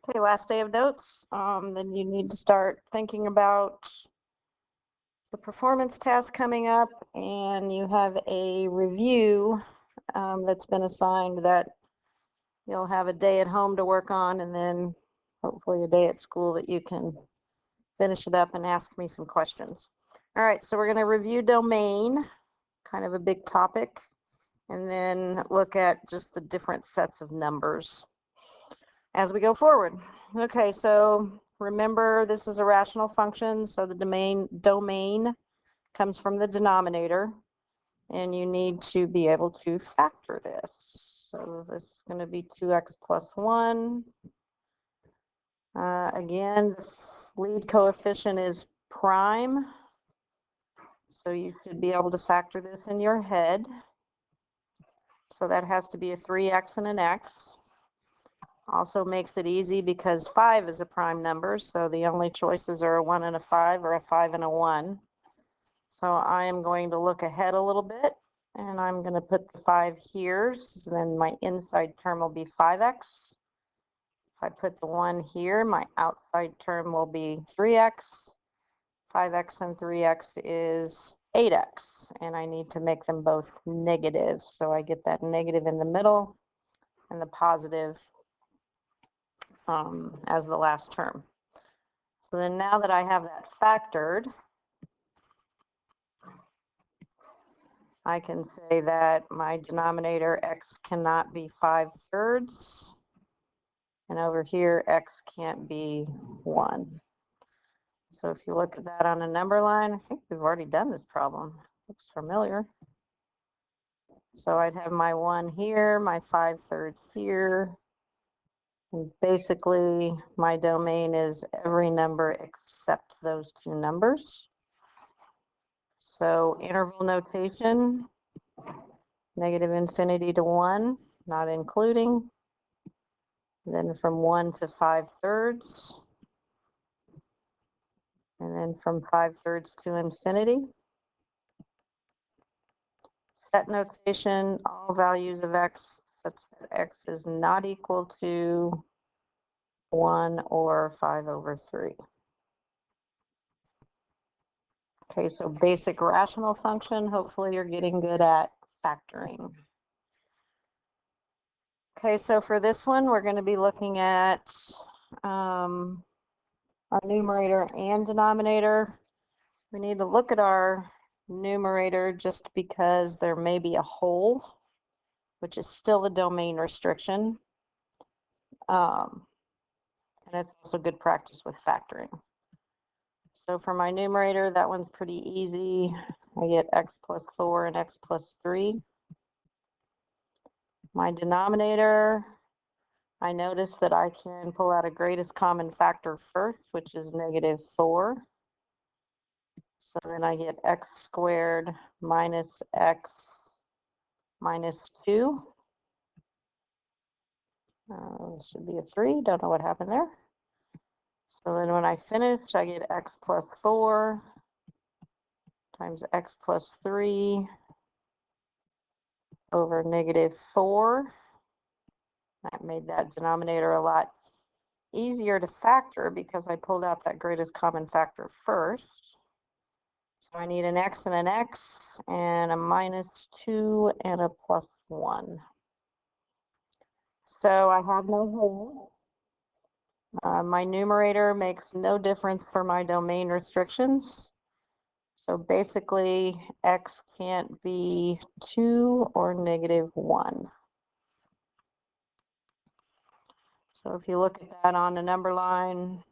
Okay, last day of notes. Then you need to start thinking about the performance task coming up, and you have a review that's been assigned that you'll have a day at home to work on, and then hopefully a day at school that you can finish it up and ask me some questions. All right, so we're going to review domain, kind of a big topic, and then look at just the different sets of numbers as we go forward. Okay, so remember this is a rational function, so the domain comes from the denominator, and you need to be able to factor this. So this is going to be 2x plus 1. Again, the lead coefficient is prime, so you should be able to factor this in your head. So that has to be a 3x and an x. Also makes it easy because 5 is a prime number, so the only choices are a 1 and a 5 or a 5 and a 1. So I am going to look ahead a little bit, and I'm going to put the 5 here, so then my inside term will be 5x. If I put the 1 here, my outside term will be 3x. 5x and 3x is 8x, and I need to make them both negative. So I get that negative in the middle and the positive as the last term. So then now that I have that factored, I can say that my denominator x cannot be 5/3, and over here x can't be 1. So if you look at that on a number line, I think we've already done this problem. Looks familiar. So I'd have my 1 here, my 5/3 here. And basically, my domain is every number except those two numbers. So interval notation, -infinity to 1, not including. Then from 1 to 5/3. And then from 5/3 to infinity. Set notation, all values of x such that x is not equal to 1 or 5/3. Okay, so basic rational function, hopefully you're getting good at factoring. Okay, so for this one, we're going to be looking at our numerator and denominator. We need to look at our numerator just because there may be a hole, which is still the domain restriction. And it's also good practice with factoring. So for my numerator, that one's pretty easy. I get x plus 4 and x plus 3. My denominator, I notice that I can pull out a greatest common factor first, which is -4. So then I get x squared minus x minus 2. This should be a 3. Don't know what happened there. So then when I finish, I get x plus 4 times x plus 3 over -4. That made that denominator a lot easier to factor because I pulled out that greatest common factor first. So I need an x and an x and a -2 and a +1. So I have no hole. My numerator makes no difference for my domain restrictions. So basically, x can't be 2 or -1. So if you look at that on the number line,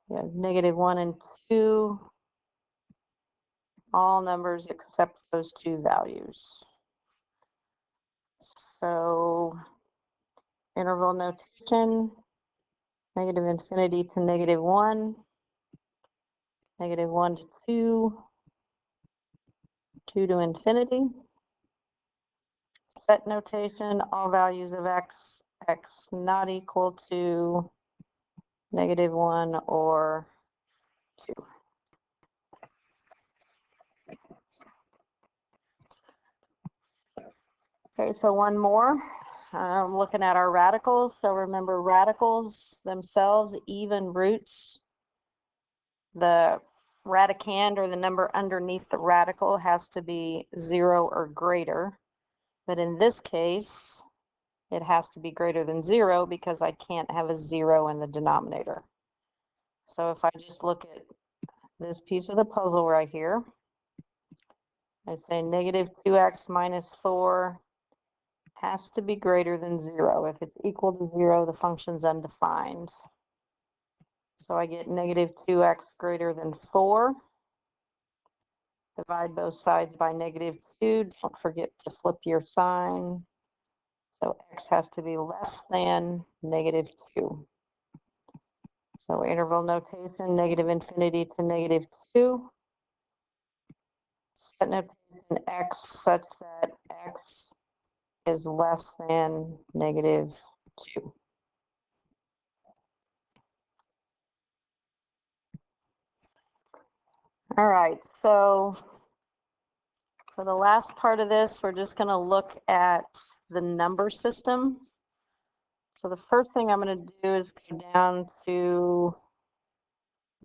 you have -1 and 2, all numbers except those two values. So interval notation, -infinity to -1, -1 to 2, 2 to infinity. Set notation, all values of x, x not equal to -1 or 2. Okay, so one more. looking at our radicals. So remember, radicals themselves, even roots, the radicand, or the number underneath the radical, has to be 0 or greater. But in this case, it has to be greater than 0 because I can't have a 0 in the denominator. So if I just look at this piece of the puzzle right here, I say negative 2x minus 4 has to be greater than 0. If it's equal to 0, the function's undefined. So I get negative 2x greater than 4. Divide both sides by negative 2. Don't forget to flip your sign. So x has to be less than negative 2. So interval notation, negative infinity to negative 2. Set notation x such that x is less than negative 2. All right, so for the last part of this, we're just going to look at the number system. So the first thing I'm going to do is go down to,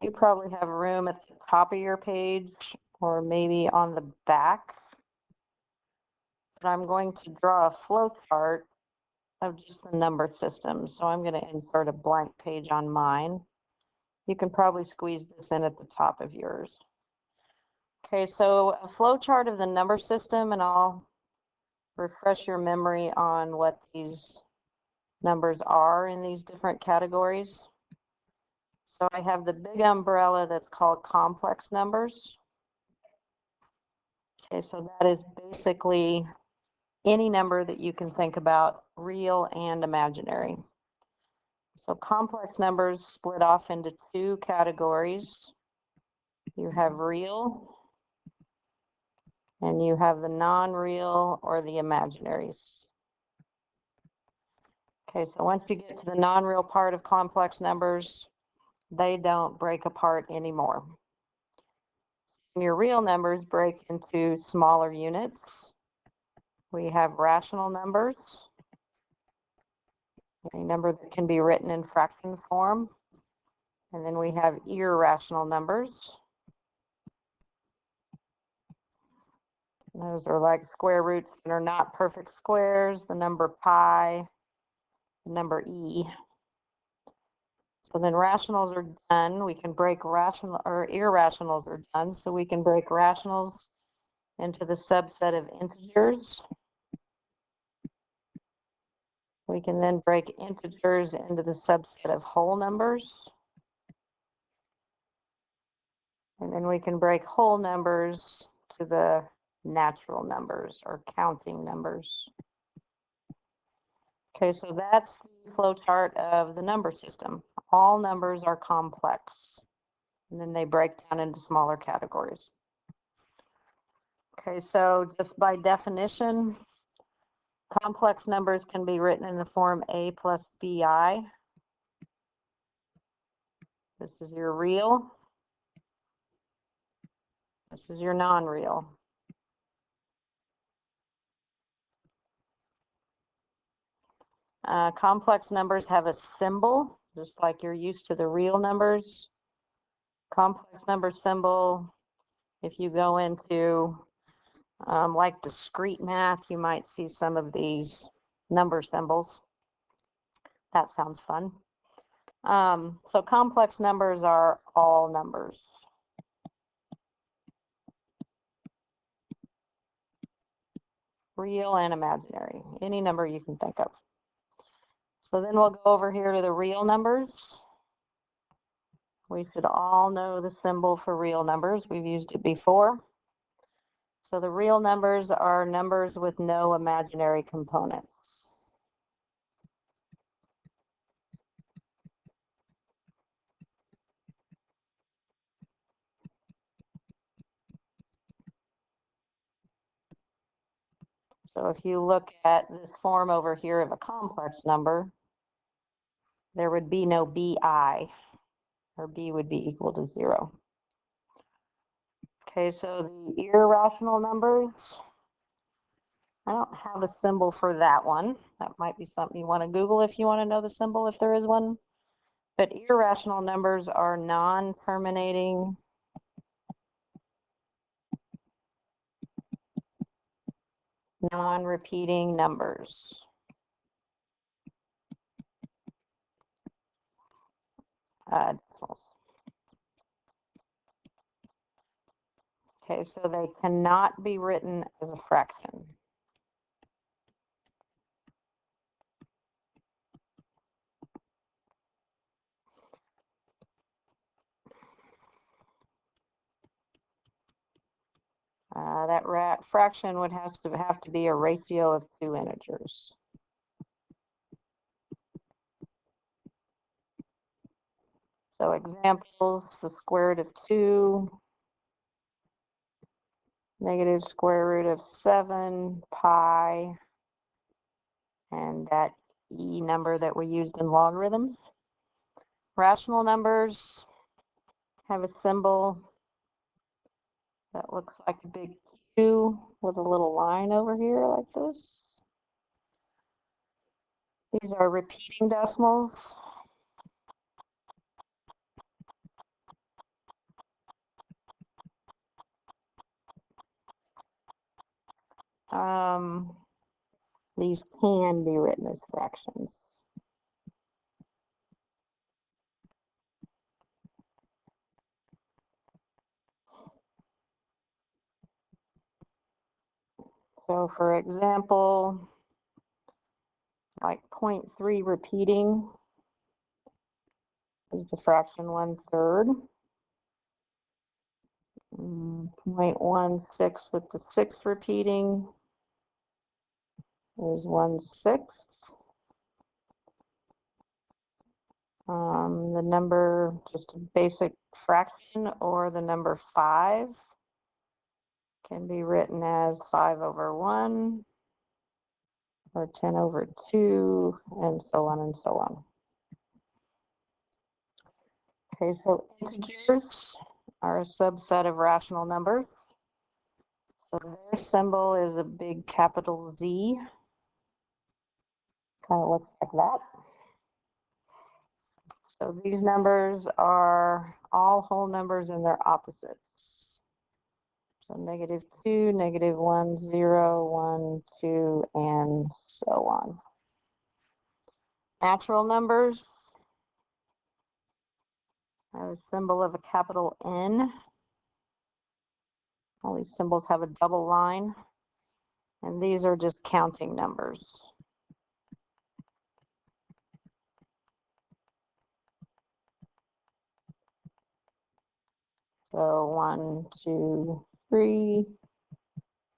you probably have room at the top of your page or maybe on the back. But I'm going to draw a flow chart of just the number system. So I'm going to insert a blank page on mine. You can probably squeeze this in at the top of yours. Okay, so a flow chart of the number system, and I'll refresh your memory on what these numbers are in these different categories. So I have the big umbrella that's called complex numbers. Okay, so that is basically any number that you can think about, real and imaginary. So complex numbers split off into two categories. You have real, and you have the non-real or the imaginaries. Okay, so once you get to the non-real part of complex numbers, they don't break apart anymore. Your real numbers break into smaller units. We have rational numbers, a number that can be written in fraction form. And then we have irrational numbers. Those are like square roots that are not perfect squares, the number pi, the number e. So then rationals are done. We can break rational, or irrationals are done. So we can break rationals into the subset of integers. We can then break integers into the subset of whole numbers. And then we can break whole numbers to the natural numbers or counting numbers. Okay, so that's the flow chart of the number system. All numbers are complex, and then they break down into smaller categories. Okay, so just by definition, complex numbers can be written in the form a plus bi. This is your real. This is your non-real. Complex numbers have a symbol, just like you're used to the real numbers. Complex number symbol, if you go into like discrete math, you might see some of these number symbols. That sounds fun. So complex numbers are all numbers. Real and imaginary, any number you can think of. So then we'll go over here to the real numbers. We should all know the symbol for real numbers. We've used it before. So the real numbers are numbers with no imaginary components. So if you look at this form over here of a complex number, there would be no bi, or b would be equal to 0. Okay, so the irrational numbers I don't have a symbol for that one. That might be something you want to Google if you want to know the symbol, if there is one. But irrational numbers are non-terminating, non-repeating numbers. Okay, so they cannot be written as a fraction. That fraction would have to be a ratio of two integers. So examples, the square root of 2, negative square root of 7 pi, and that e number that we used in logarithms. Rational numbers have a symbol that looks like a big Q with a little line over here like this. These are repeating decimals. These can be written as fractions. So for example, like 0.3 repeating is the fraction 1/3. 0.16 with the 6 repeating is 1/6. The number, just a basic fraction, or the number 5 can be written as 5/1 or 10/2 and so on and so on. Okay, so integers are a subset of rational numbers. So their symbol is a big capital Z. Kind of looks like that. So these numbers are all whole numbers and their opposites. So -2, -1, 0, 1, 2, and so on. Natural numbers have a symbol of a capital N. All these symbols have a double line, and these are just counting numbers. So 1, 2, 3,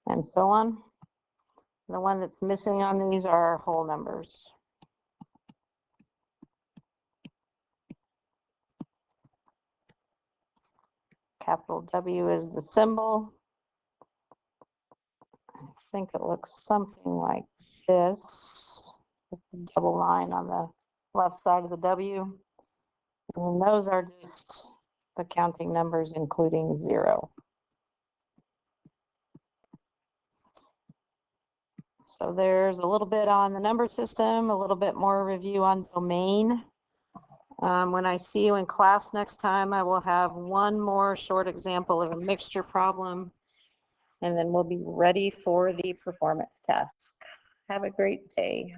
and so on. The one that's missing on these are whole numbers. Capital W is the symbol. I think it looks something like this, with the double line on the left side of the W. And those are just the counting numbers, including 0. So there's a little bit on the number system, a little bit more review on domain. When I see you in class next time, I will have one more short example of a mixture problem, and then we'll be ready for the performance task. Have a great day.